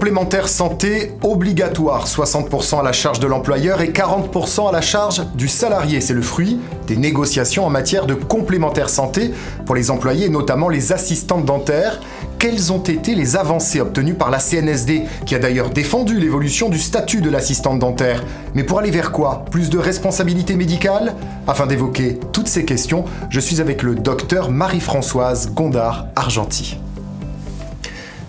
complémentaire santé obligatoire, 60% à la charge de l'employeur et 40% à la charge du salarié. C'est le fruit des négociations en matière de complémentaire santé pour les employés, notamment les assistantes dentaires. Quelles ont été les avancées obtenues par la CNSD, qui a d'ailleurs défendu l'évolution du statut de l'assistante dentaire? Mais pour aller vers quoi? Plus de responsabilité médicale? Afin d'évoquer toutes ces questions, je suis avec le docteur Marie-Françoise Gondard-Argenty.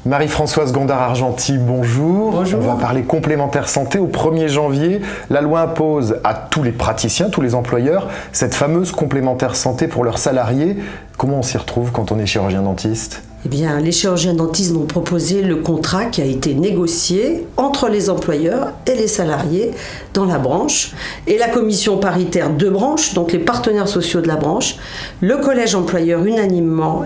Marie-Françoise Gondard-Argenty, bonjour. Bonjour. On va parler complémentaire santé. Au 1er janvier, la loi impose à tous les praticiens, tous les employeurs, cette fameuse complémentaire santé pour leurs salariés. Comment on s'y retrouve quand on est chirurgien dentiste ? Eh bien, les chirurgiens dentistes m'ont proposé le contrat qui a été négocié entre les employeurs et les salariés dans la branche. Et la commission paritaire de branche, donc les partenaires sociaux de la branche, le collège employeur unanimement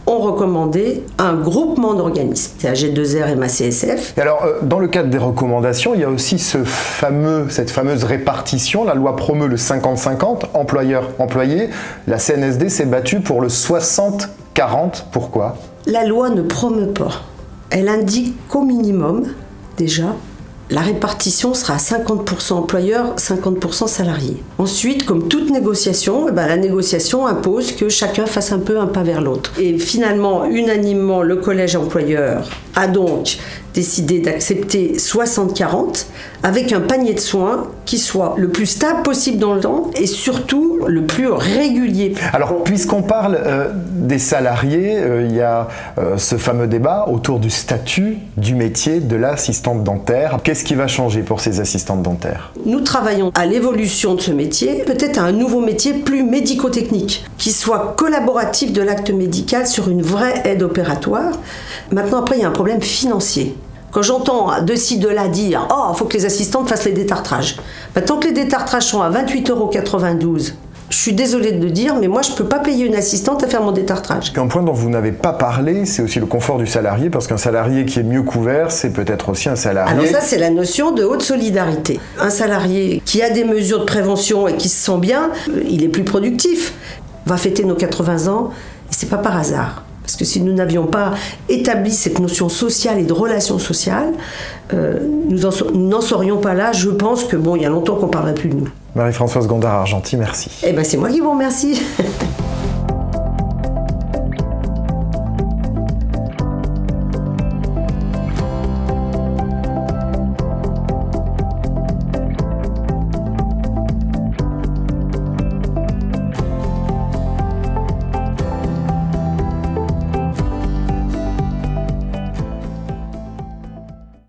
ont recommandé un groupement d'organismes. C'est AG2R et MACSF. Et alors, dans le cadre des recommandations, il y a aussi cette fameuse répartition. La loi promeut le 50-50, employeur-employé. La CNSD s'est battue pour le 60-40. Pourquoi ? La loi ne promeut pas. Elle indique qu'au minimum, déjà, la répartition sera à 50% employeur, 50% salarié. Ensuite, comme toute négociation, la négociation impose que chacun fasse un peu un pas vers l'autre. Et finalement, unanimement, le collège employeur a donc décidé d'accepter 60-40 avec un panier de soins qui soit le plus stable possible dans le temps et surtout le plus régulier. Alors, puisqu'on parle des salariés, il y a ce fameux débat autour du statut du métier de l'assistante dentaire. Qu'est-ce qui va changer pour ces assistantes dentaires? Nous travaillons à l'évolution de ce métier, peut-être à un nouveau métier plus médico-technique, qui soit collaboratif de l'acte médical sur une vraie aide opératoire. Maintenant, après, il y a un problème financier. Quand j'entends de ci, de là dire « Oh, il faut que les assistantes fassent les détartrages ». Tant que les détartrages sont à 28,92 €, je suis désolée de le dire, mais moi, je ne peux pas payer une assistante à faire mon détartrage. Un point dont vous n'avez pas parlé, c'est aussi le confort du salarié, parce qu'un salarié qui est mieux couvert, c'est peut-être aussi un salarié... Alors ça, c'est la notion de haute solidarité. Un salarié qui a des mesures de prévention et qui se sent bien, il est plus productif. On va fêter nos 80 ans, et c'est pas par hasard. Parce que si nous n'avions pas établi cette notion sociale et de relation sociale, nous n'en serions pas là. Je pense que il y a longtemps qu'on ne parlerait plus de nous. Marie-Françoise Gondard-Argenty, merci. Eh bien, c'est moi qui vous remercie.